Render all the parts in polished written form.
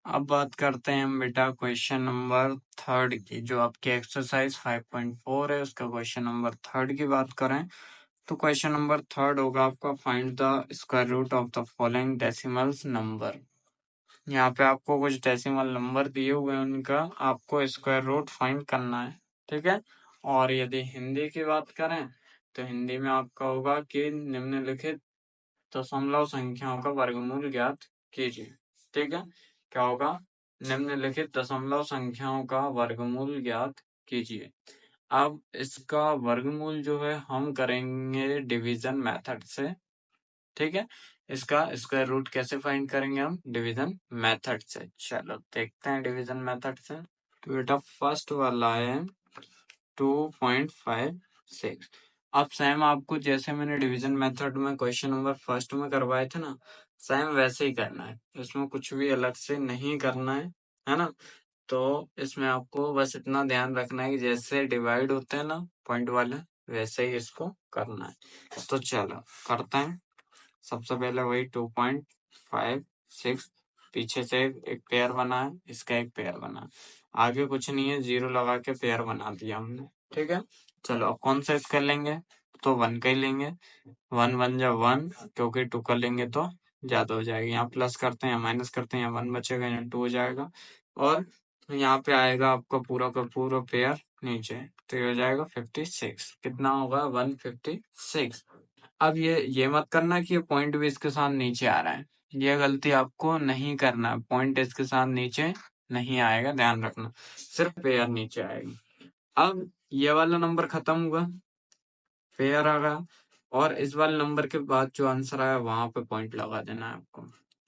अब बात करते हैं हम बेटा क्वेश्चन नंबर 3 की, जो आपकी एक्सरसाइज 5.4 है, उसका क्वेश्चन नंबर 3 की बात करें तो क्वेश्चन नंबर 3 होगा आपका find the square root of the following decimals number. यहाँ पे आपको कुछ डेसिमल नंबर दिए हुए हैं, उनका आपको स्क्वायर रूट फाइंड करना है, ठीक है। और यदि हिंदी की बात करें तो हिंदी में आपका होगा कि निम्नलिखित दशमलव संख्याओं का वर्गमूल ज्ञात कीजिए, ठीक है। क्या होगा? निम्नलिखित दशमलव संख्याओं का वर्गमूल ज्ञात कीजिए। अब इसका वर्गमूल जो है हम करेंगे डिवीजन मेथड से, ठीक है। इसका स्क्वायर रूट कैसे फाइंड करेंगे हम? डिवीजन मेथड से। चलो देखते हैं डिवीजन मेथड से। तो बेटा फर्स्ट वाला है 2.56। अब सेम आपको जैसे मैंने डिवीजन मेथड में क्वेश्चन नंबर फर्स्ट में करवाए थे ना, सेम वैसे ही करना है। इसमें कुछ भी अलग से नहीं करना है ना। तो इसमें आपको बस इतना ध्यान रखना है कि जैसे डिवाइड होते हैं ना पॉइंट वाले, वैसे ही इसको करना है। तो चलो करते हैं। सबसे पहले वही 2.56, पीछे से एक पेयर बना है, इसका एक पेयर बना है, आगे कुछ नहीं है, जीरो लगा के पेयर बना दिया हमने, ठीक है। चलो अब कौन सा इसका लेंगे? तो 1 का ही लेंगे। 1 1 जा 1, क्योंकि 2 का लेंगे तो ज्यादा हो जाएगा। यहाँ प्लस करते हैं, यहाँ माइनस करते हैं, यहाँ 1 बचेगा, यहाँ 2 हो जाएगा, और यहाँ पे आएगा आपका पूरा का पूरा पेयर नीचे, तो ये हो जाएगा 56। कितना होगा? 156। अब ये मत करना कि ये पॉइंट भी इसके साथ नीचे आ रहा है, ये गलती आपको नहीं करना। पॉइंट इसके साथ नीचे नहीं आएगा, ध्यान रखना, सिर्फ पेयर नीचे आएगी। अब ये वाला नंबर खत्म हुआ, पेयर आ गया, और इस वाले नंबर के बाद जो आंसर आया वहां पे पॉइंट लगा देना है आपको,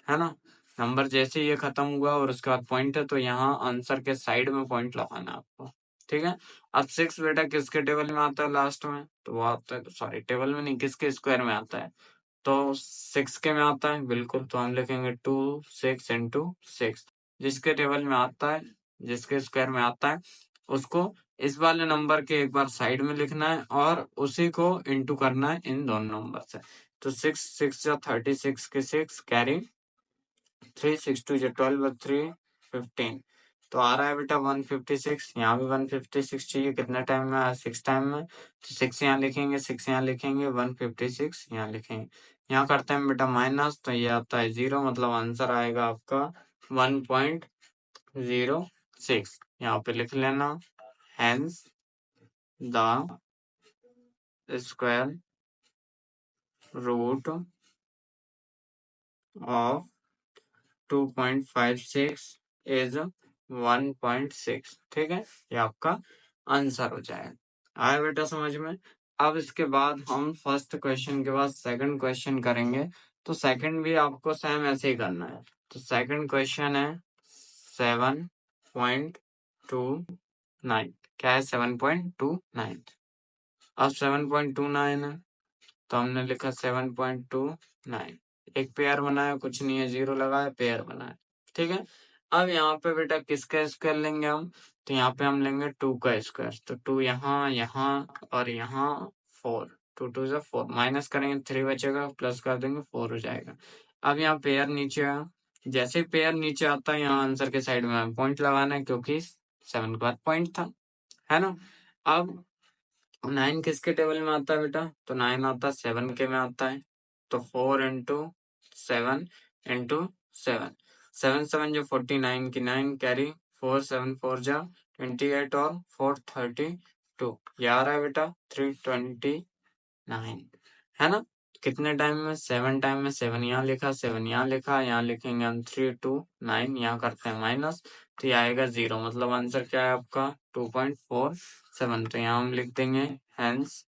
है ना। नंबर जैसे ये खत्म हुआ और उसके बाद पॉइंट है, तो यहाँ आंसर के साइड में पॉइंट लगाना है आपको, ठीक है। अब 6 बेटा किसके टेबल में आता है लास्ट में? तो वो आता है, सॉरी टेबल में नहीं, किसके स्क्वायर में आता है? तो 6 के में आता है, बिल्कुल। तो हम लिखेंगे 2 6 इंटू 6। जिसके टेबल में आता है, जिसके स्क्वायर में आता है, उसको इस वाले नंबर के एक बार साइड में लिखना है और उसी को इंटू करना है इन दोनों नंबर से। तो 6 6 जा 36 के 6 कैरी 3 6 2 जा 12 और 3 15। तो आ रहा है बेटा 156। यहाँ भी 156 चाहिए, कितने टाइम में आया? 6 टाइम में। तो 6 यहाँ लिखेंगे, 6 यहाँ लिखेंगे, 156 यहाँ लिखेंगे। यहाँ करते हैं बेटा माइनस, तो ये आता है 0, मतलब आंसर आएगा आपका 1.06। यहाँ पे लिख लेना, hence the square root of 2.56 is 1.6, ठीक है। ये आपका आंसर हो जाएगा। आया बेटा समझ में? अब इसके बाद हम फर्स्ट क्वेश्चन के बाद सेकंड क्वेश्चन करेंगे। तो सेकंड भी आपको सेम ऐसे ही करना है। तो सेकंड क्वेश्चन है 7.29। क्या है? 7.29। अब 7.29 है, तो हमने लिखा 7.29। एक पेयर बनाया, कुछ नहीं है, जीरो लगाया, पेयर बनाया, ठीक है। अब यहाँ पे बेटा किसका स्क्वायर लेंगे हम? तो यहाँ पे हम लेंगे 2 का स्क्वायर। तो 2 यहाँ, यहाँ और यहाँ 4। 2 2 जा 4, माइनस करेंगे 3 बचेगा, प्लस कर देंगे 4 हो जाएगा। अब यहाँ पेयर नीचे आया, जैसे ही पेयर नीचे आता है यहाँ आंसर के साइड में पॉइंट लगाना है, क्योंकि 7 के बाद पॉइंट था, है ना। अब 9 किसके टेबल में आता है बेटा? तो 9 आता है 7 के में आता है। तो 4 इंटू 7 इंटू 7, 7 7 जो 49 की 9 कैरी 4 7 4 जा 28 और 4 32। ये आ रहा है बेटा 329, है ना। कितने टाइम में? 7 टाइम में। 7 यहाँ लिखा, 7 यहाँ लिखा, यहाँ लिखेंगे हम 329, यहाँ करते हैं माइनस, तो ये आएगा 0, मतलब आंसर क्या है आपका? 2.47। तो यहाँ हम लिख देंगे hence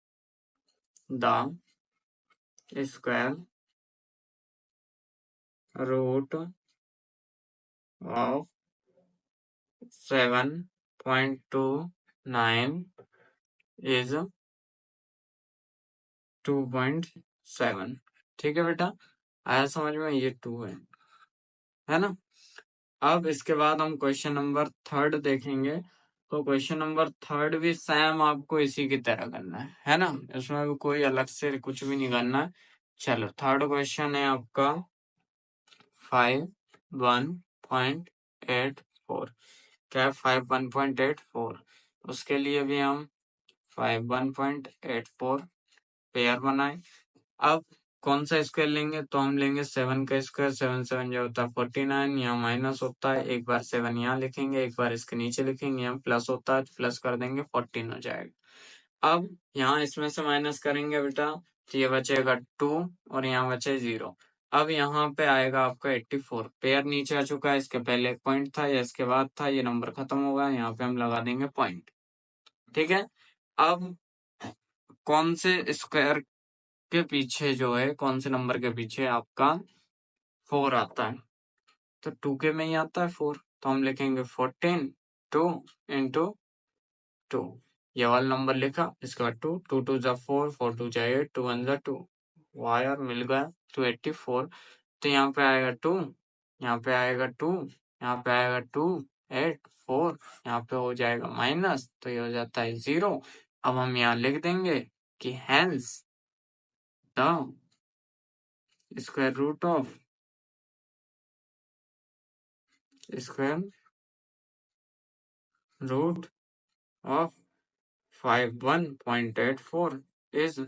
the square root of 7.29 is 2.7, ठीक है बेटा। आया समझ में? ये 2 है ना। अब इसके बाद हम क्वेश्चन नंबर 3 देखेंगे। तो क्वेश्चन नंबर 3 भी सेम आपको इसी की तरह करना है ना। इसमें भी कोई अलग से कुछ भी नहीं करना है। चलो थर्ड क्वेश्चन है आपका 5.1.2। 1.84 क्या है 5 1.84। उसके लिए भी हम 5 1.84 पेयर बनाए। अब कौन सा स्क्वायर लेंगे तो हम लेंगे 7 का स्क्वायर। 7 7 जो होता है 49, यहाँ माइनस होता है, एक बार 7 यहाँ लिखेंगे, एक बार इसके नीचे लिखेंगे, यहाँ प्लस होता है तो प्लस कर देंगे 14 हो जाएगा। अब यहाँ इसमें से माइनस करेंगे बेटा तो ये बचेगा 2 और यहाँ बचे 0। अब यहाँ पे आएगा आपका 84। पेयर नीचे आ चुका है, इसके पहले एक पॉइंट था या इसके बाद था, ये नंबर खत्म होगा, यहाँ पे हम लगा देंगे पॉइंट। ठीक है, अब कौन से स्क्वायर के पीछे जो है, कौन से नंबर के पीछे आपका 4 आता है, तो 2 के में ही आता है 4, तो हम लिखेंगे 14 2 इंटू 2, ये वाला नंबर लिखा, इसके बाद 2 2 2 जा 4 4 2 जा 8 2 1 जा 2, वाह यार मिल गया 284। तो यहाँ पे आएगा 2, यहाँ पे आएगा 2, यहाँ पे आएगा 2 8 4, यहाँ पे हो जाएगा माइनस, तो ये हो जाता है 0। अब हम यहाँ लिख देंगे कि hence the square root of of 51.84 is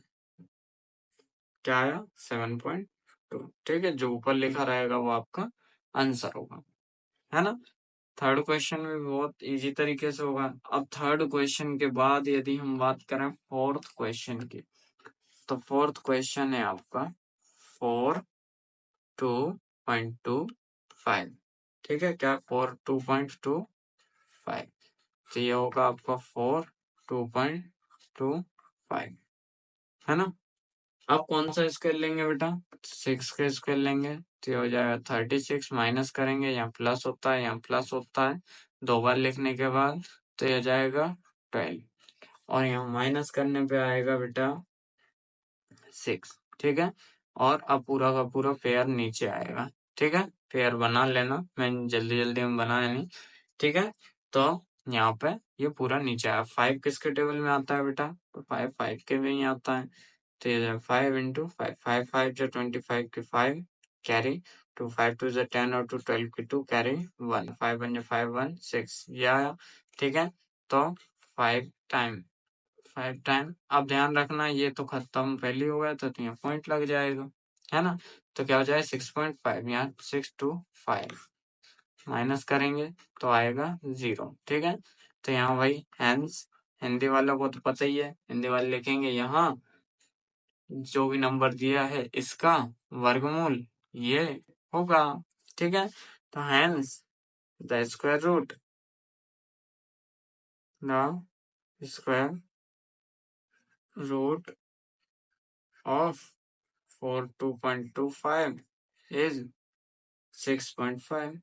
क्या आया 7.2। ठीक है, जो ऊपर लिखा रहेगा वो आपका आंसर होगा, है ना। थर्ड क्वेश्चन में बहुत इजी तरीके से होगा। अब थर्ड क्वेश्चन के बाद यदि हम बात करें फोर्थ क्वेश्चन की, तो फोर्थ क्वेश्चन है आपका 4 2.25। ठीक है, क्या 4 2.25, तो ये होगा आपका 4 2.25, है ना। अब कौन सा स्क्वायर लेंगे बेटा, 6 का स्क्वायर लेंगे, तो ये हो जाएगा 36, माइनस करेंगे, यहाँ प्लस होता है, यहाँ प्लस होता है, दो बार लिखने के बाद तो ये हो जाएगा 12, और यहाँ माइनस करने पे आएगा बेटा 6। ठीक है, और अब पूरा का पूरा पेयर नीचे आएगा। ठीक है, पेयर बना लेना, मैं जल्दी जल्दी में बनाया नहीं। ठीक है, तो यहाँ पे ये पूरा नीचे आया। 5 किसके टेबल में आता है बेटा, तो 5 5 के में ही आता है, तो ये 5 इंटू 5 5 5 जो 25 के 5 कैरी 2 5 2 जो 10 और 2 12 की 2 कैरी 1 5 1 जो 5 1 6 ये आया। ठीक है, तो 5 टाइम। अब ध्यान रखना ये तो खत्म पहले हो गया था, तो यहाँ पॉइंट लग जाएगा, है ना। तो क्या हो जाए 6.5, यहाँ 6 2 5 माइनस करेंगे तो आएगा 0। ठीक है, तो यहाँ वही हैंस, हिंदी वालों को तो पता ही है, हिंदी वाले लिखेंगे यहाँ जो भी नंबर दिया है इसका वर्गमूल ये होगा। ठीक है, तो hence the square root of 4 2.25 is 6.5।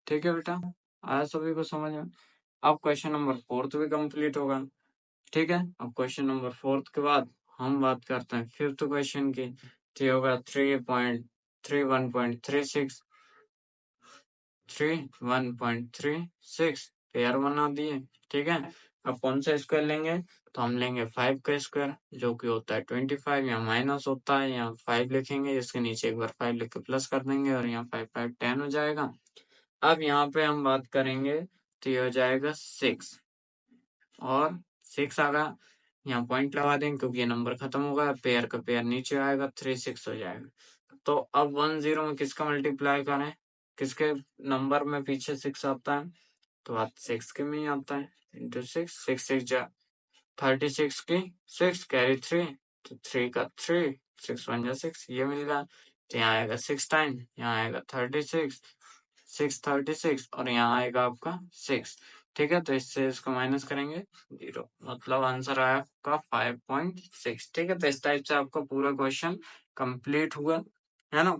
ठीक है बेटा, आया सभी को समझ में। अब क्वेश्चन नंबर 4 भी कंप्लीट होगा। ठीक है, अब क्वेश्चन नंबर 4 के बाद हम बात करते हैं 5th क्वेश्चन की, तो ये होगा 3.1.36 पेयर बना दिए। ठीक है, अब कौन सा स्क्वायर लेंगे, तो हम लेंगे 5 का स्क्वायर जो कि होता है 25, यहाँ माइनस होता है, यहाँ 5 लिखेंगे, इसके नीचे एक बार 5 लिख के प्लस कर देंगे, और यहाँ 5 5 10 हो जाएगा। अब यहाँ पे हम बात करेंगे तो ये हो जाएगा 6, और 6 आ गया, यहाँ पॉइंट लगा देंगे क्योंकि ये नंबर खत्म होगा, पेयर का पेयर नीचे आएगा, 3 6 हो जाएगा। तो अब 1 0 में किसका मल्टीप्लाई करें, किसके नंबर में पीछे 6 आता है, तो बात 6 के में ही आता है, इंटू 6 6 6 जा 36 की 6 कैरी 3, तो 3 का 3 6 1 जा 6, ये मिल गया। तो यहाँ आएगा 6 टाइम, यहाँ आएगा 36 6 36, और यहाँ आएगा आपका 6। ठीक है, तो इससे इसको माइनस करेंगे 0, मतलब आंसर आया आपका 5.6। ठीक है, तो इस टाइप से आपका पूरा क्वेश्चन कंप्लीट हुआ, है ना।